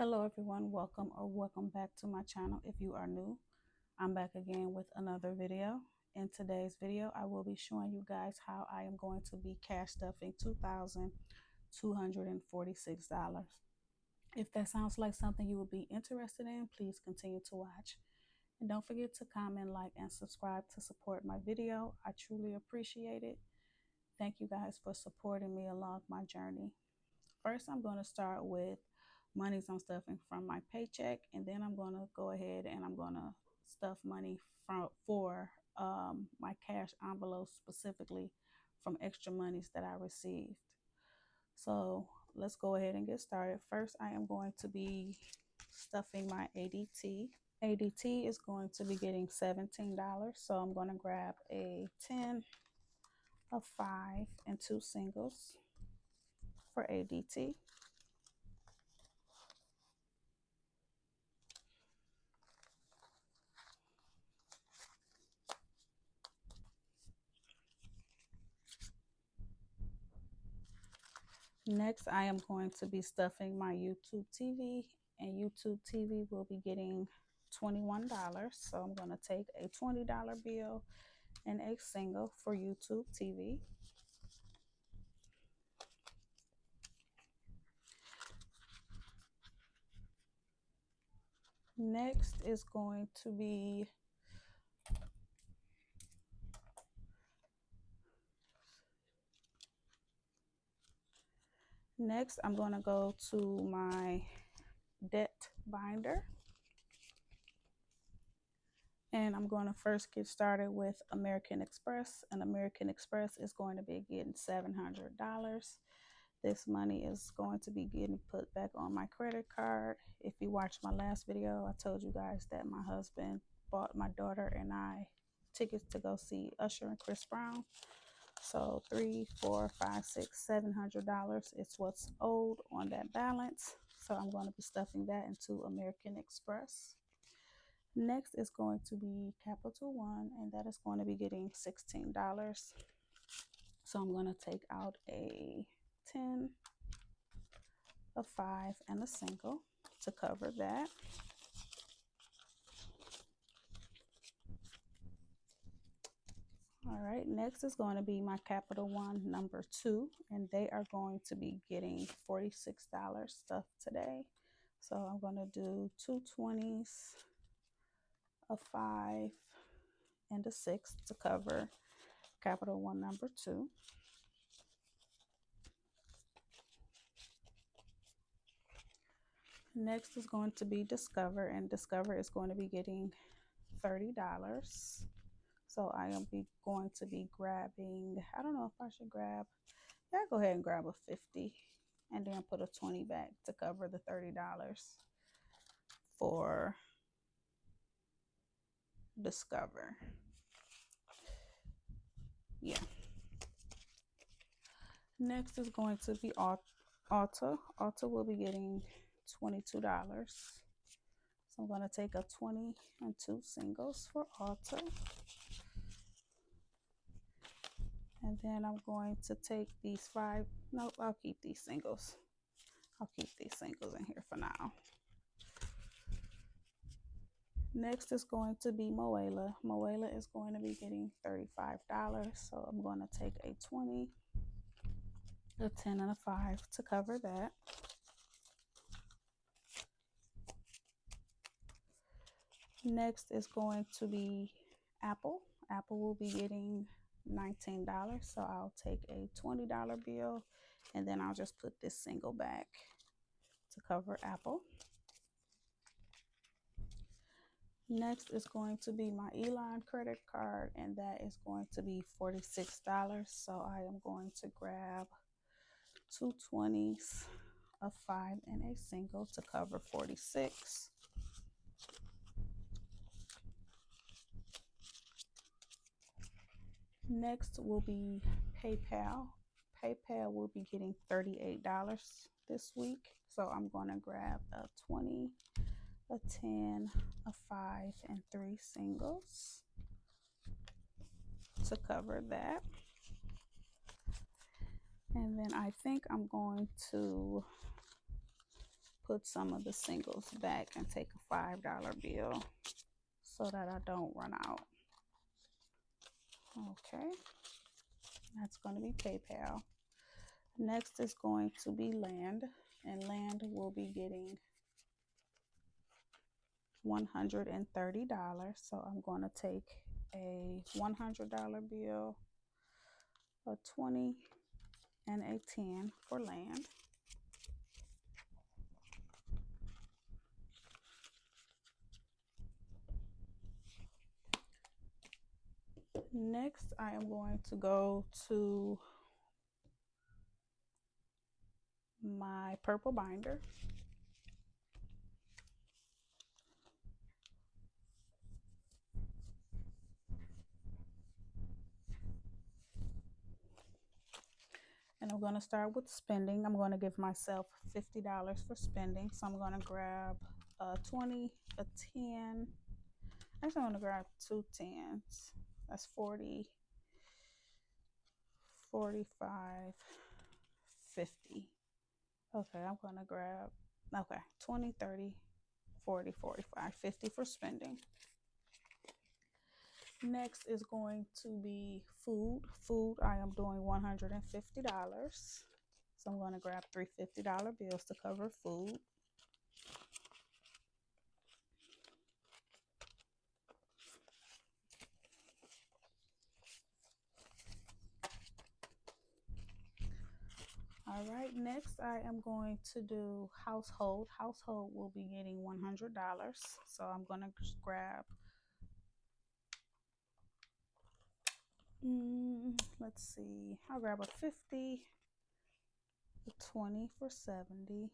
Hello everyone, welcome back to my channel. If you are new, I'm back again with another video. In today's video, I will be showing you guys how I am going to be cash stuffing $2,246. If that sounds like something you would be interested in, please continue to watch. And don't forget to comment, like, and subscribe to support my video. I truly appreciate it. Thank you guys for supporting me along my journey. First, I'm going to start with monies I'm stuffing from my paycheck, and then I'm going to go ahead and I'm going to stuff money for my cash envelopes, specifically from extra monies that I received. So let's go ahead and get started. First, I am going to be stuffing my ADT. ADT is going to be getting $17, so I'm going to grab a 10, a 5, and 2 singles for ADT. Next, I am going to be stuffing my YouTube TV, and YouTube TV will be getting $21. So I'm going to take a $20 bill and a single for YouTube TV. Next is going to be I'm going to go to my debt binder. And I'm going to first get started with American Express. And American Express is going to be getting $700. This money is going to be getting put back on my credit card. If you watched my last video, I told you guys that my husband bought my daughter and I tickets to go see Usher and Chris Brown. So $300, $400, $500, $600, $700 is what's owed on that balance. So I'm going to be stuffing that into American Express. Next is going to be Capital One, and that is going to be getting $16. So I'm going to take out a 10, a 5, and a single to cover that. All right, next is going to be my Capital One number 2, and they are going to be getting $46 stuff today. So I'm going to do 2 20s, a 5, and a 6 to cover Capital One number 2. Next is going to be Discover, and Discover is going to be getting $30. So I am going to be grabbing, I don't know if I should grab, go ahead and grab a 50 and then put a 20 back to cover the $30 for Discover. Yeah. Next is going to be Ulta. Ulta will be getting $22. So I'm going to take a 20 and 2 singles for Ulta. And then I'm going to take these 5. Nope, I'll keep these singles. I'll keep these singles in here for now. Next is going to be Moela. Moela is going to be getting $35. So I'm going to take a 20, a 10, and a 5 to cover that. Next is going to be Apple. Apple will be getting $19. So I'll take a $20 bill and then I'll just put this single back to cover Apple. Next is going to be my Elon credit card, and that is going to be $46. So I am going to grab 2 20s, a 5, and a single to cover 46. Next will be PayPal. PayPal will be getting $38 this week. So I'm going to grab a 20, a 10, a 5, and 3 singles to cover that. And then I think I'm going to put some of the singles back and take a $5 bill so that I don't run out. Okay, that's going to be PayPal. Next is going to be land, and land will be getting $130. So I'm going to take a $100 bill, a 20, and a 10 for land. Next, I am going to go to my purple binder. And I'm going to start with spending. I'm going to give myself $50 for spending. So I'm going to grab a 20, a 10. Actually, I'm going to grab 2 10s. That's 40, 45, 50. Okay, I'm going to grab, 20, 30, 40, 45, 50 for spending. Next is going to be food. Food, I am doing $150. So I'm going to grab 3 $50 bills to cover food. All right, next I am going to do household. Household will be getting $100. So I'm going to grab, let's see, I'll grab a 50, a 20 for 70,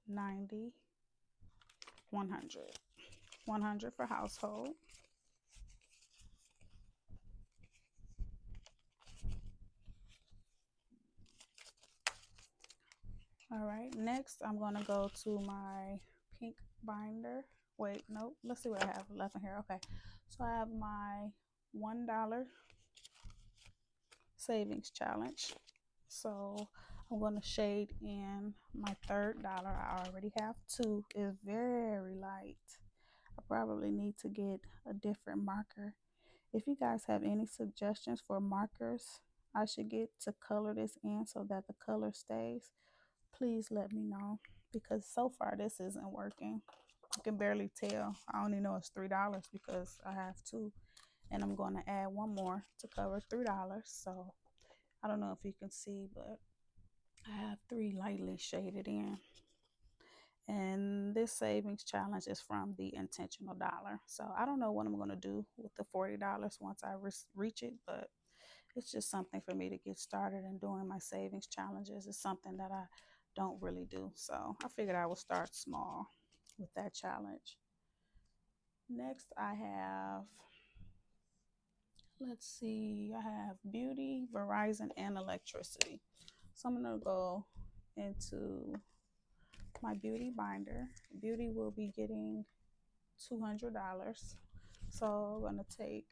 90, 100. 100 for household. All right, next I'm going to go to my pink binder. Wait, nope, let's see what I have left in here. Okay, so I have my $1 savings challenge. So I'm going to shade in my third dollar. I already have 2. It's very light. I probably need to get a different marker. If you guys have any suggestions for markers I should get to color this in so that the color stays, please let me know, because so far this isn't working. You can barely tell. I only know it's $3 because I have 2, and I'm going to add 1 more to cover $3. So I don't know if you can see, but I have 3 lightly shaded in. And this savings challenge is from the intentional dollar. So I don't know what I'm going to do with the $40 once I reach it, but it's just something for me to get started in doing my savings challenges. It's something that I don't really do. So I figured I would start small with that challenge. Next, I have, let's see, I have beauty, Verizon, and electricity. So I'm going to go into my beauty binder. Beauty will be getting $200. So I'm going to take,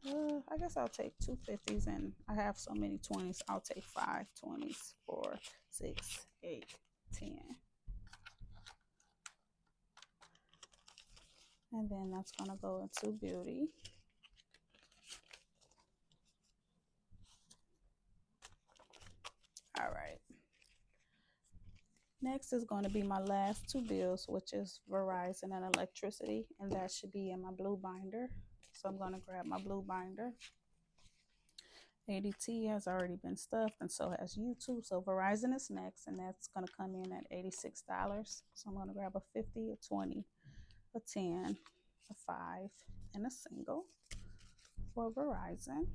I guess I'll take 2 50s, and I have so many 20s. I'll take 5 20s, 4, 6, 8, 10. And then that's going to go into beauty. All right. Next is going to be my last 2 bills, which is Verizon and electricity, and that should be in my blue binder. So I'm going to grab my blue binder. ADT has already been stuffed, and so has YouTube. So Verizon is next, and that's going to come in at $86. So I'm going to grab a 50, a 20, a 10, a 5, and a single for Verizon.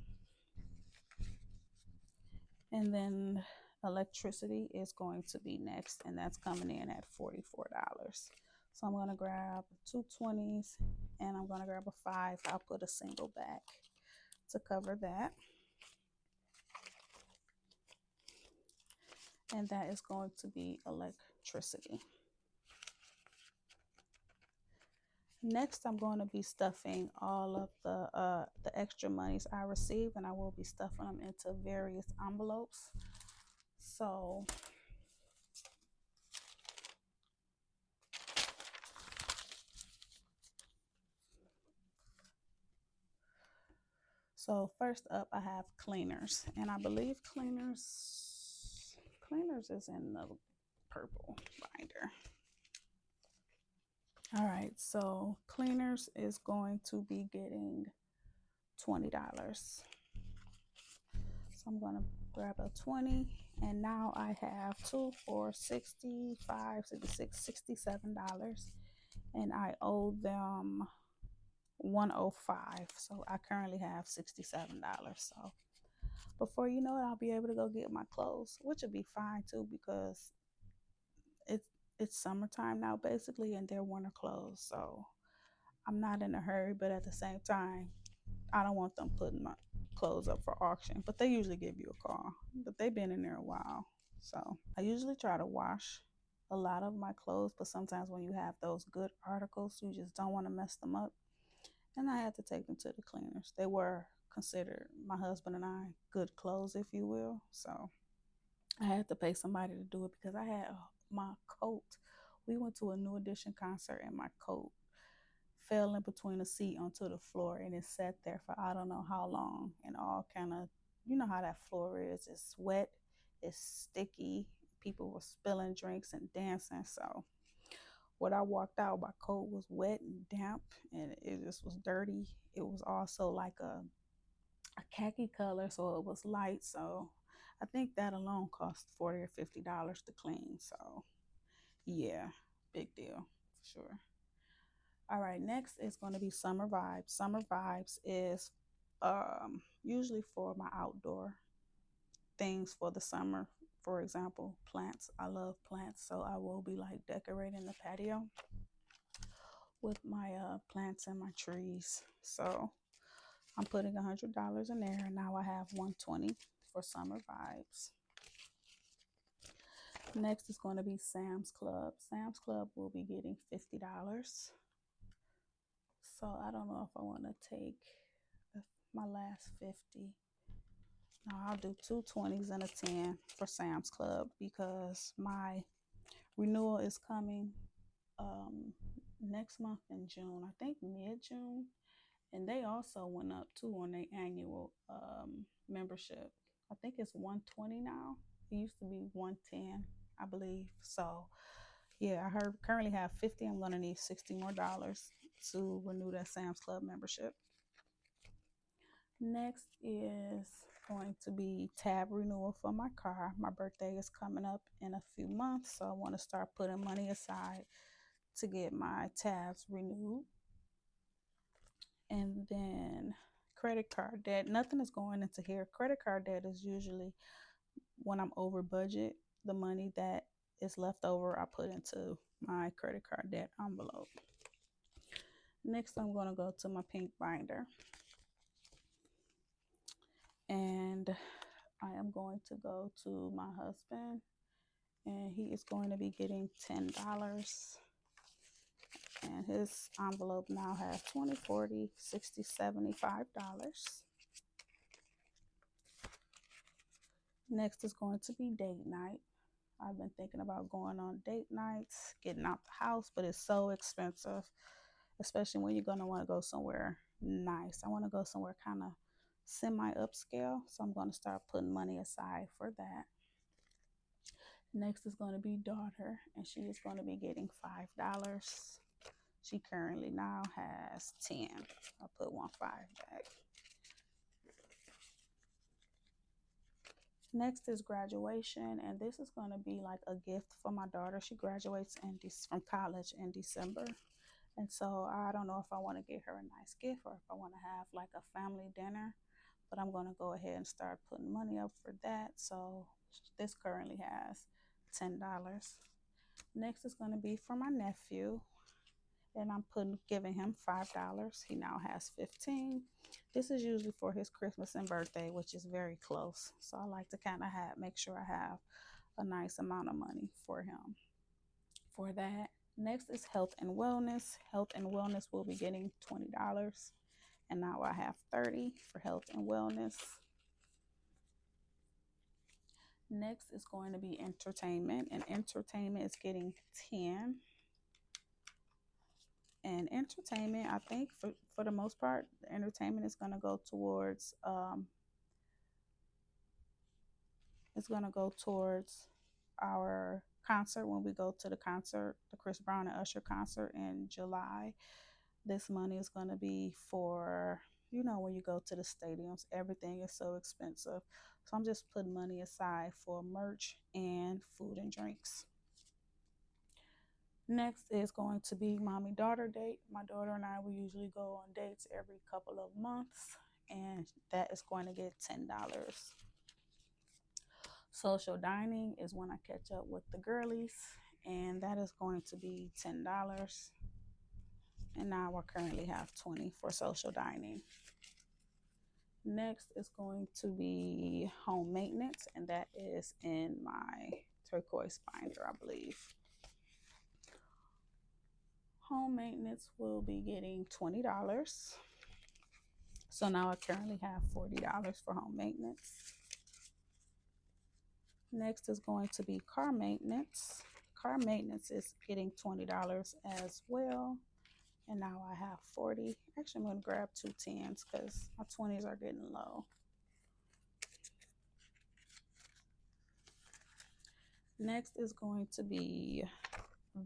And then electricity is going to be next, and that's coming in at $44. So I'm going to grab 2 20s, and I'm going to grab a 5. I'll put a single back to cover that. And that is going to be electricity. Next, I'm going to be stuffing all of the extra monies I receive, and I will be stuffing them into various envelopes. So first up, I have cleaners, and I believe cleaners is in the purple binder. All right, so cleaners is going to be getting $20. So I'm going to grab a 20, and now I have 2 for 65, 66, $67, and I owe them 105. So I currently have $67. So before you know it, I'll be able to go get my clothes, which will be fine too, because it's summertime now basically, and they're winter clothes. So I'm not in a hurry, but at the same time, I don't want them putting my clothes up for auction. But they usually give you a call. But they've been in there a while. So I usually try to wash a lot of my clothes, but sometimes when you have those good articles, you just don't want to mess them up. And I had to take them to the cleaners. They were considered, my husband and I, good clothes, if you will. So I had to pay somebody to do it because I had my coat. We went to a New Edition concert, and my coat fell in between the seat onto the floor, and it sat there for I don't know how long, and all kind of, you know how that floor is. It's wet, it's sticky. People were spilling drinks and dancing. So when I walked out, my coat was wet and damp, and it just was dirty. It was also like a khaki color, so it was light. So I think that alone cost $40 or $50 to clean. So yeah, big deal for sure. All right, next is going to be Summer Vibes. Summer Vibes is usually for my outdoor things for the summer. For example, plants. I love plants, so I will be like decorating the patio with my plants and my trees. So I'm putting $100 in there, and now I have 120 for Summer Vibes. Next is going to be Sam's Club. Sam's Club will be getting $50. So I don't know if I want to take my last 50. No, I'll do two 20s and a 10 for Sam's Club because my renewal is coming next month in June. I think mid-June. And they also went up too on their annual membership. I think it's 120 now. It used to be 110, I believe. So yeah, I currently have 50. I'm gonna need $60 more to renew that Sam's Club membership. Next is going to be tab renewal for my car. My birthday is coming up in a few months, so I want to start putting money aside to get my tabs renewed. And then credit card debt. Nothing is going into here. Credit card debt is usually when I'm over budget. The money that is left over, I put into my credit card debt envelope. Next, I'm going to go to my pink binder. And I am going to go to my husband, and he is going to be getting $10. And his envelope now has 20, 40, 60, $75. Next is going to be date night. I've been thinking about going on date nights, getting out the house, but it's so expensive, especially when you're going to want to go somewhere nice. I want to go somewhere kind of semi-upscale, so I'm going to start putting money aside for that. Next is going to be daughter, and she is going to be getting $5. She currently now has 10. I'll put 1 5 back. Next is graduation, and this is going to be like a gift for my daughter. She graduates from college in December, and so I don't know if I want to get her a nice gift or if I want to have like a family dinner, but I'm going to go ahead and start putting money up for that. So this currently has $10. Next is going to be for my nephew, and I'm giving him $5. He now has 15. This is usually for his Christmas and birthday, which is very close. So I like to kind of make sure I have a nice amount of money for him for that. Next is health and wellness. Health and wellness will be getting $20. And now I have 30 for health and wellness. Next is going to be entertainment, and entertainment is getting 10. And entertainment, I think for the most part, the entertainment is going to go towards our concert when we go to the concert, the Chris Brown and Usher concert in July. This money is going to be for, when you go to the stadiums, everything is so expensive. So I'm just putting money aside for merch and food and drinks. Next is going to be mommy-daughter date. My daughter and I, we usually go on dates every couple of months, and that is going to get $10. Social dining is when I catch up with the girlies, and that is going to be $10. And now I currently have 20 for social dining. Next is going to be home maintenance, and that is in my turquoise binder, I believe. Home maintenance will be getting $20. So now I currently have $40 for home maintenance. Next is going to be car maintenance. Car maintenance is getting $20 as well. And now I have 40. Actually, I'm going to grab 2 10s because my 20s are getting low. Next is going to be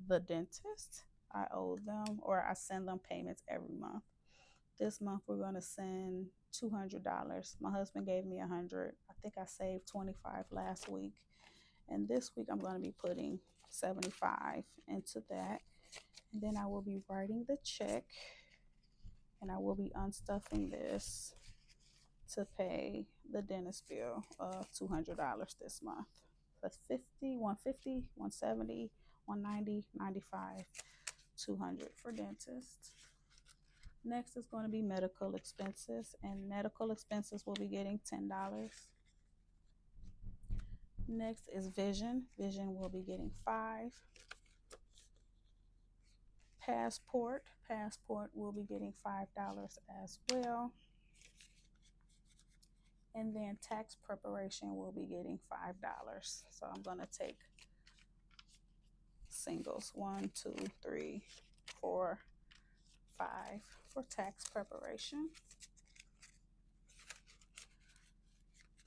the dentist. I owe them, or I send them payments every month. This month we're going to send $200. My husband gave me $100. I think I saved $25 last week. And this week I'm going to be putting $75 into that. And then I will be writing the check, and I will be unstuffing this to pay the dentist bill of $200 this month. That's 50, 150, 170, 190, 95, 200 for dentist. Next is going to be medical expenses, and medical expenses will be getting $10. Next is vision. Vision will be getting $5. Passport will be getting $5 as well. And then tax preparation will be getting $5. So I'm going to take singles 1, 2, 3, 4, 5 for tax preparation.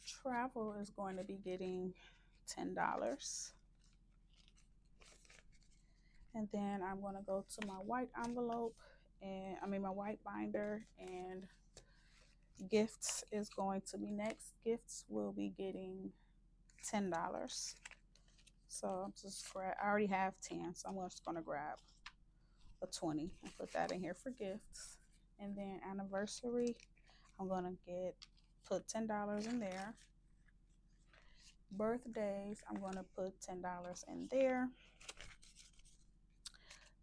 Travel is going to be getting $10. And then I'm going to go to my white envelope, and my white binder, and gifts is going to be next. Gifts will be getting $10. So I'm I already have 10, so I'm just going to grab a 20 and put that in here for gifts. And then anniversary, I'm going to put $10 in there. Birthdays, I'm going to put $10 in there.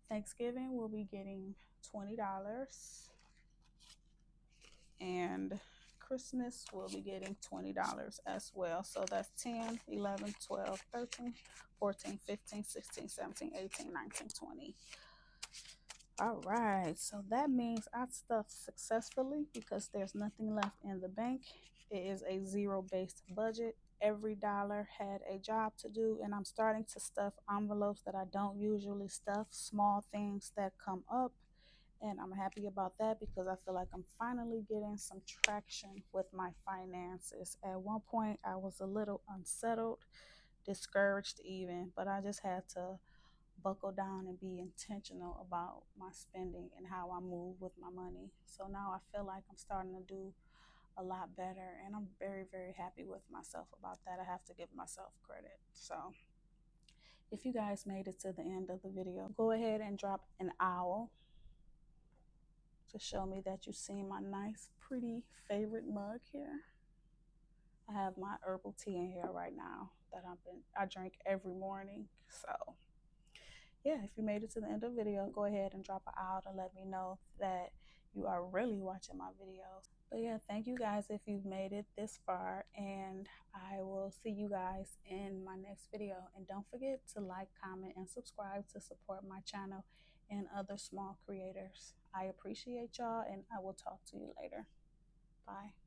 Thanksgiving will be getting $20. And Christmas will be getting $20 as well. So that's 10, 11, 12, 13, 14, 15, 16, 17, 18, 19, 20. All right, so that means I stuffed successfully because there's nothing left in the bank. It is a zero-based budget. Every dollar had a job to do, and I'm starting to stuff envelopes that I don't usually stuff, small things that come up, and I'm happy about that because I feel like I'm finally getting some traction with my finances. At one point, I was a little unsettled, discouraged even, but I just had to buckle down and be intentional about my spending and how I move with my money. So now I feel like I'm starting to do a lot better, and I'm very, very happy with myself about that. I have to give myself credit. So if you guys made it to the end of the video, go ahead and drop an owl to show me that you see my nice, pretty favorite mug here. I have my herbal tea in here right now that I drink every morning. So yeah, if you made it to the end of the video, go ahead and drop an owl to let me know that you are really watching my videos. But yeah, thank you guys if you've made it this far, and I I will see you guys in my next video. And don't forget to like, comment, and subscribe to support my channel and other small creators. I appreciate y'all, and I will talk to you later. Bye.